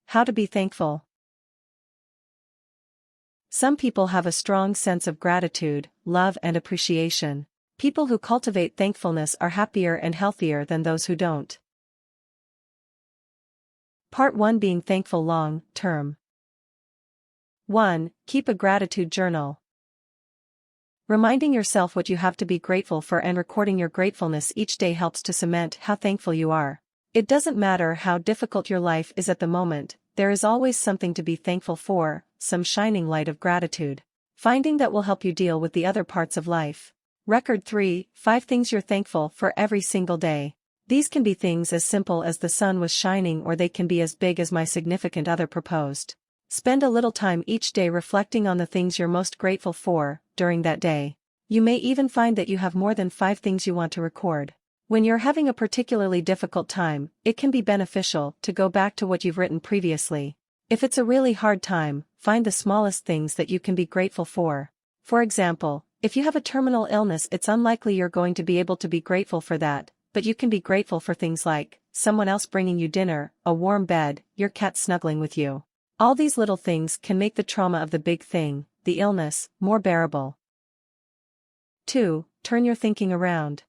How to be thankful. Some people have a strong sense of gratitude, love, and appreciation. People who cultivate thankfulness are happier and healthier than those who don't. Part 1. Being thankful long term. 1. Keep a gratitude journal. Reminding yourself what you have to be grateful for and recording your gratefulness each day helps to cement how thankful you are. It doesn't matter how difficult your life is at the moment, there is always something to be thankful for, some shining light of gratitude. Finding that will help you deal with the other parts of life. Record 3. 5 things you're thankful for every single day. These can be things as simple as the sun was shining, or they can be as big as my significant other proposed. Spend a little time each day reflecting on the things you're most grateful for during that day. You may even find that you have more than 5 things you want to record. When you're having a particularly difficult time, it can be beneficial to go back to what you've written previously. If it's a really hard time, find the smallest things that you can be grateful for. For example, if you have a terminal illness, it's unlikely you're going to be able to be grateful for that, but you can be grateful for things like someone else bringing you dinner, a warm bed, your cat snuggling with you. All these little things can make the trauma of the big thing, the illness, more bearable. 2. Turn your thinking around.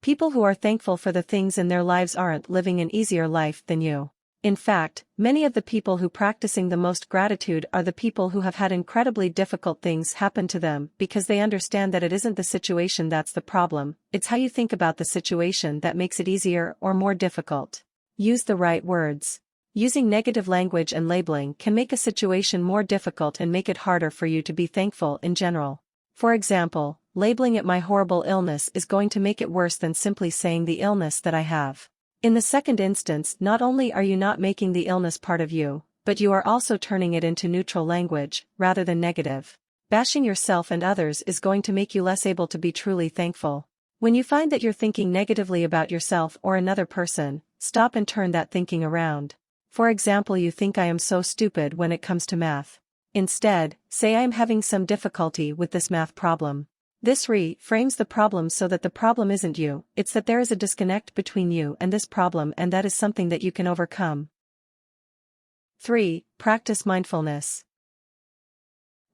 People who are thankful for the things in their lives aren't living an easier life than you. In fact, many of the people who practicing the most gratitude are the people who have had incredibly difficult things happen to them, because they understand that it isn't the situation that's the problem, it's how you think about the situation that makes it easier or more difficult. Use the right words. Using negative language and labeling can make a situation more difficult and make it harder for you to be thankful in general. For example, labeling it my horrible illness is going to make it worse than simply saying the illness that I have. In the second instance, not only are you not making the illness part of you, but you are also turning it into neutral language, rather than negative. Bashing yourself and others is going to make you less able to be truly thankful. When you find that you're thinking negatively about yourself or another person, stop and turn that thinking around. For example, you think I am so stupid when it comes to math. Instead, say I am having some difficulty with this math problem. This reframes the problem so that the problem isn't you, it's that there is a disconnect between you and this problem, and that is something that you can overcome. 3. Practice mindfulness.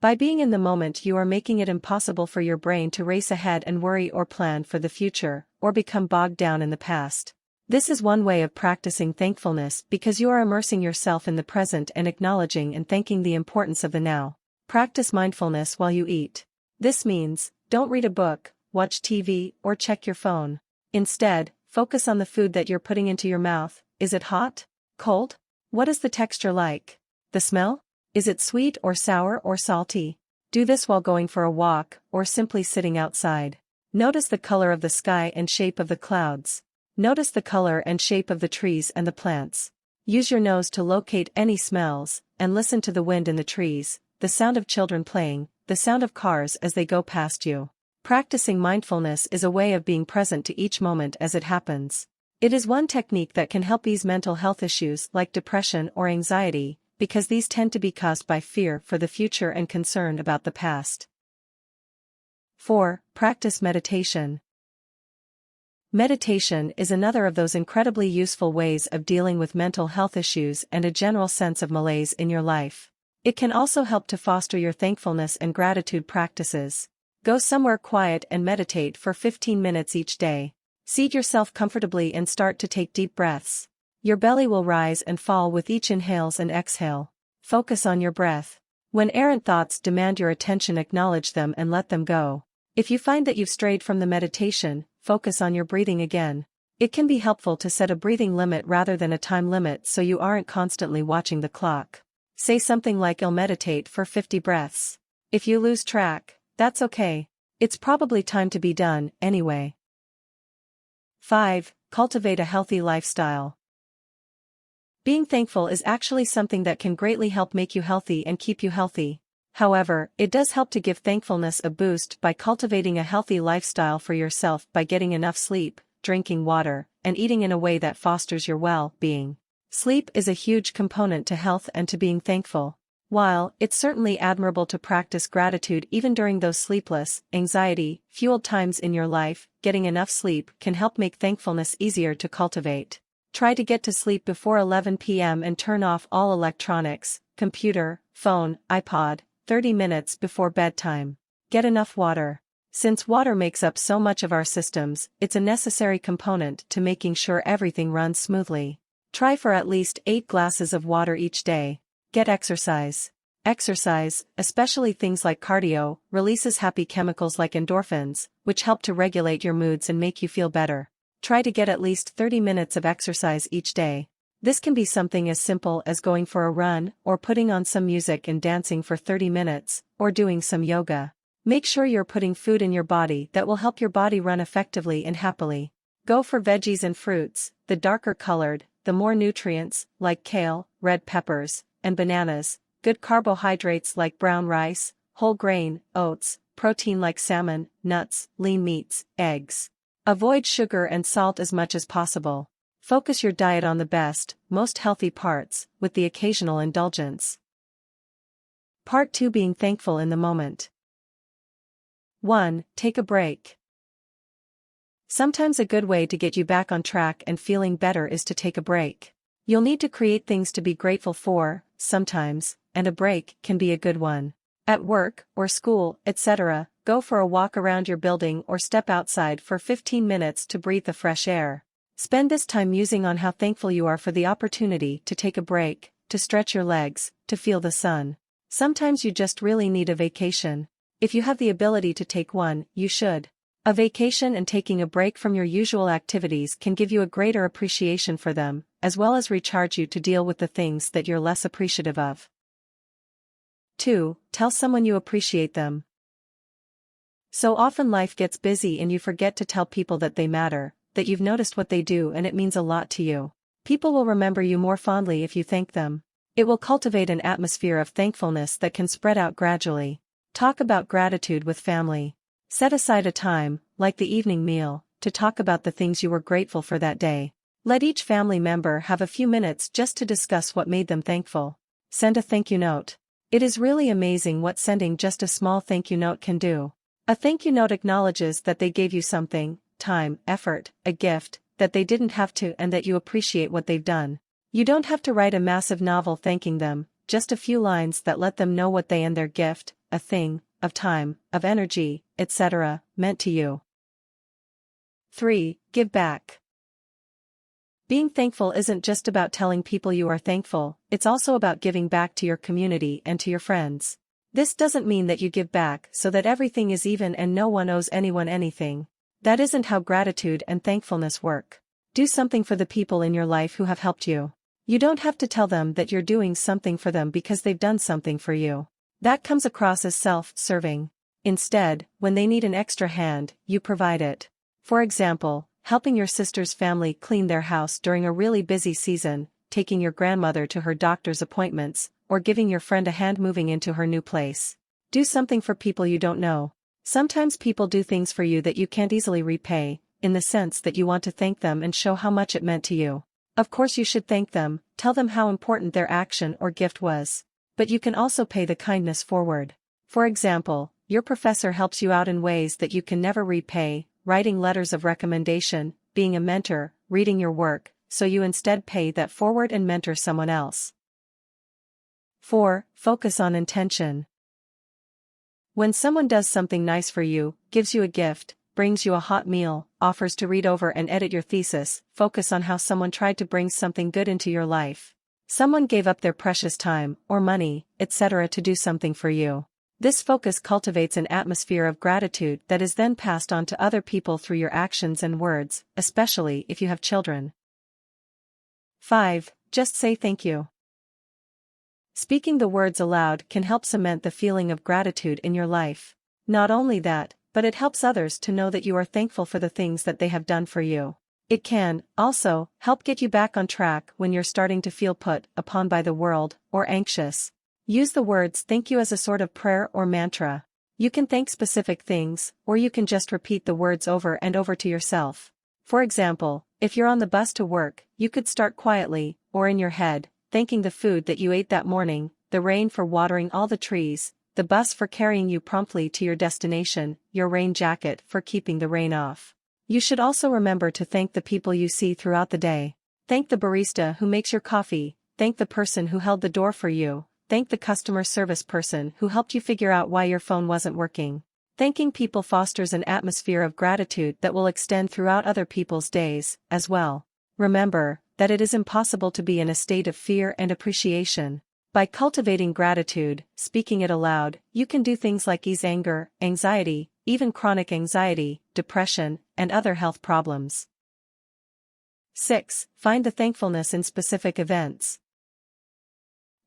By being in the moment, you are making it impossible for your brain to race ahead and worry or plan for the future, or become bogged down in the past. This is one way of practicing thankfulness because you are immersing yourself in the present and acknowledging and thanking the importance of the now. Practice mindfulness while you eat. This means, don't read a book, watch TV, or check your phone. Instead, focus on the food that you're putting into your mouth. Is it hot? Cold? What is the texture like? The smell? Is it sweet or sour or salty? Do this while going for a walk, or simply sitting outside. Notice the color of the sky and shape of the clouds. Notice the color and shape of the trees and the plants. Use your nose to locate any smells, and listen to the wind in the trees, the sound of children playing, the sound of cars as they go past you. Practicing mindfulness is a way of being present to each moment as it happens. It is one technique that can help ease mental health issues like depression or anxiety, because these tend to be caused by fear for the future and concern about the past. 4. Practice meditation. Meditation is another of those incredibly useful ways of dealing with mental health issues and a general sense of malaise in your life. It can also help to foster your thankfulness and gratitude practices. Go somewhere quiet and meditate for 15 minutes each day. Seat yourself comfortably and start to take deep breaths. Your belly will rise and fall with each inhales and exhale. Focus on your breath. When errant thoughts demand your attention, acknowledge them and let them go. If you find that you've strayed from the meditation, focus on your breathing again. It can be helpful to set a breathing limit rather than a time limit so you aren't constantly watching the clock. Say something like I'll meditate for 50 breaths. If you lose track, that's okay. It's probably time to be done, anyway. 5. Cultivate a healthy lifestyle. Being thankful is actually something that can greatly help make you healthy and keep you healthy. However, it does help to give thankfulness a boost by cultivating a healthy lifestyle for yourself by getting enough sleep, drinking water, and eating in a way that fosters your well-being. Sleep is a huge component to health and to being thankful. While it's certainly admirable to practice gratitude even during those sleepless, anxiety-fueled times in your life, getting enough sleep can help make thankfulness easier to cultivate. Try to get to sleep before 11 p.m. and turn off all electronics, computer, phone, iPod, 30 minutes before bedtime. Get enough water. Since water makes up so much of our systems, it's a necessary component to making sure everything runs smoothly. Try for at least 8 glasses of water each day. Get exercise. Exercise, especially things like cardio, releases happy chemicals like endorphins, which help to regulate your moods and make you feel better. Try to get at least 30 minutes of exercise each day. This can be something as simple as going for a run, or putting on some music and dancing for 30 minutes, or doing some yoga. Make sure you're putting food in your body that will help your body run effectively and happily. Go for veggies and fruits, the darker colored, the more nutrients, like kale, red peppers, and bananas, good carbohydrates like brown rice, whole grain, oats, protein like salmon, nuts, lean meats, eggs. Avoid sugar and salt as much as possible. Focus your diet on the best, most healthy parts, with the occasional indulgence. Part 2: Being thankful in the moment. 1. Take a break. Sometimes a good way to get you back on track and feeling better is to take a break. You'll need to create things to be grateful for, sometimes, and a break can be a good one. At work, or school, etc., go for a walk around your building or step outside for 15 minutes to breathe the fresh air. Spend this time musing on how thankful you are for the opportunity to take a break, to stretch your legs, to feel the sun. Sometimes you just really need a vacation. If you have the ability to take one, you should. A vacation and taking a break from your usual activities can give you a greater appreciation for them, as well as recharge you to deal with the things that you're less appreciative of. 2. Tell someone you appreciate them. So often life gets busy and you forget to tell people that they matter, that you've noticed what they do and it means a lot to you. People will remember you more fondly if you thank them. It will cultivate an atmosphere of thankfulness that can spread out gradually. Talk about gratitude with family. Set aside a time, like the evening meal, to talk about the things you were grateful for that day. Let each family member have a few minutes just to discuss what made them thankful. Send a thank you note. It is really amazing what sending just a small thank you note can do. A thank you note acknowledges that they gave you something, time, effort, a gift, that they didn't have to, and that you appreciate what they've done. You don't have to write a massive novel thanking them, just a few lines that let them know what they and their gift, a thing, of time, of energy, etc., meant to you. 3. Give back. Being thankful isn't just about telling people you are thankful, it's also about giving back to your community and to your friends. This doesn't mean that you give back so that everything is even and no one owes anyone anything. That isn't how gratitude and thankfulness work. Do something for the people in your life who have helped you. You don't have to tell them that you're doing something for them because they've done something for you. That comes across as self-serving. Instead, when they need an extra hand, you provide it. For example, helping your sister's family clean their house during a really busy season, taking your grandmother to her doctor's appointments, or giving your friend a hand moving into her new place. Do something for people you don't know. Sometimes people do things for you that you can't easily repay, in the sense that you want to thank them and show how much it meant to you. Of course you should thank them, tell them how important their action or gift was. But you can also pay the kindness forward. For example, your professor helps you out in ways that you can never repay, writing letters of recommendation, being a mentor, reading your work, so you instead pay that forward and mentor someone else. 4. Focus on intention. When someone does something nice for you, gives you a gift, brings you a hot meal, offers to read over and edit your thesis, focus on how someone tried to bring something good into your life. Someone gave up their precious time, or money, etc. to do something for you. This focus cultivates an atmosphere of gratitude that is then passed on to other people through your actions and words, especially if you have children. 5. Just say thank you. Speaking the words aloud can help cement the feeling of gratitude in your life. Not only that, but it helps others to know that you are thankful for the things that they have done for you. It can, also, help get you back on track when you're starting to feel put upon by the world, or anxious. Use the words thank you as a sort of prayer or mantra. You can thank specific things, or you can just repeat the words over and over to yourself. For example, if you're on the bus to work, you could start quietly, or in your head, thanking the food that you ate that morning, the rain for watering all the trees, the bus for carrying you promptly to your destination, your rain jacket for keeping the rain off. You should also remember to thank the people you see throughout the day. Thank the barista who makes your coffee, thank the person who held the door for you, thank the customer service person who helped you figure out why your phone wasn't working. Thanking people fosters an atmosphere of gratitude that will extend throughout other people's days, as well. Remember that it is impossible to be in a state of fear and appreciation. By cultivating gratitude, speaking it aloud, you can do things like ease anger, anxiety, even chronic anxiety, depression, and other health problems. 6. Find the thankfulness in specific events.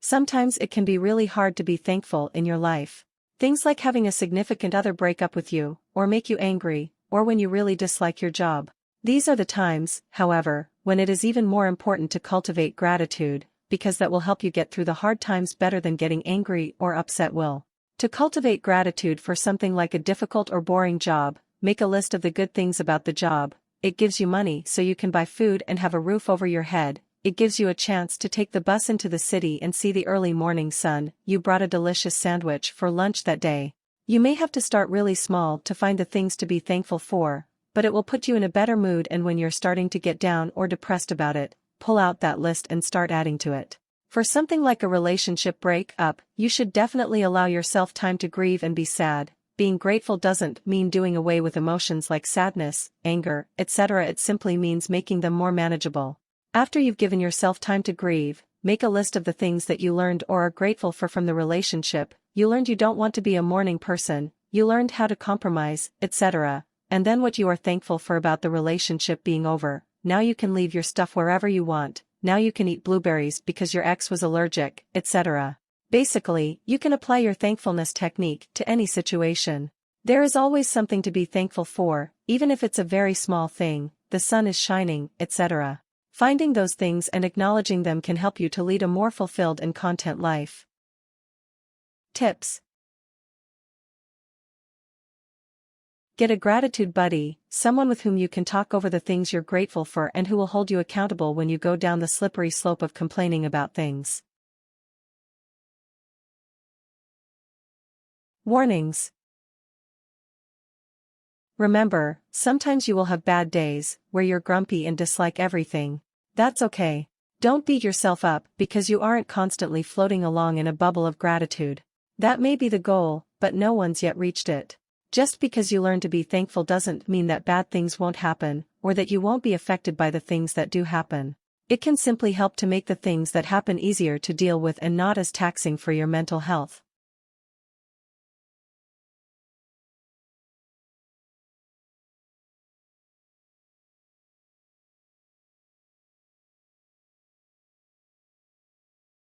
Sometimes it can be really hard to be thankful in your life. Things like having a significant other break up with you, or make you angry, or when you really dislike your job. These are the times, however, when it is even more important to cultivate gratitude, because that will help you get through the hard times better than getting angry or upset will. To cultivate gratitude for something like a difficult or boring job, make a list of the good things about the job. It gives you money so you can buy food and have a roof over your head. It gives you a chance to take the bus into the city and see the early morning sun. You brought a delicious sandwich for lunch that day. You may have to start really small to find the things to be thankful for, but it will put you in a better mood, and when you're starting to get down or depressed about it, pull out that list and start adding to it. For something like a relationship break-up, you should definitely allow yourself time to grieve and be sad. Being grateful doesn't mean doing away with emotions like sadness, anger, etc. It simply means making them more manageable. After you've given yourself time to grieve, make a list of the things that you learned or are grateful for from the relationship. You learned you don't want to be a morning person, you learned how to compromise, etc. And then what you are thankful for about the relationship being over. Now you can leave your stuff wherever you want, now you can eat blueberries because your ex was allergic, etc. Basically, you can apply your thankfulness technique to any situation. There is always something to be thankful for, even if it's a very small thing, the sun is shining, etc. Finding those things and acknowledging them can help you to lead a more fulfilled and content life. Tips. Get a gratitude buddy, someone with whom you can talk over the things you're grateful for and who will hold you accountable when you go down the slippery slope of complaining about things. Warnings. Remember, sometimes you will have bad days, where you're grumpy and dislike everything. That's okay. Don't beat yourself up because you aren't constantly floating along in a bubble of gratitude. That may be the goal, but no one's yet reached it. Just because you learn to be thankful doesn't mean that bad things won't happen, or that you won't be affected by the things that do happen. It can simply help to make the things that happen easier to deal with and not as taxing for your mental health.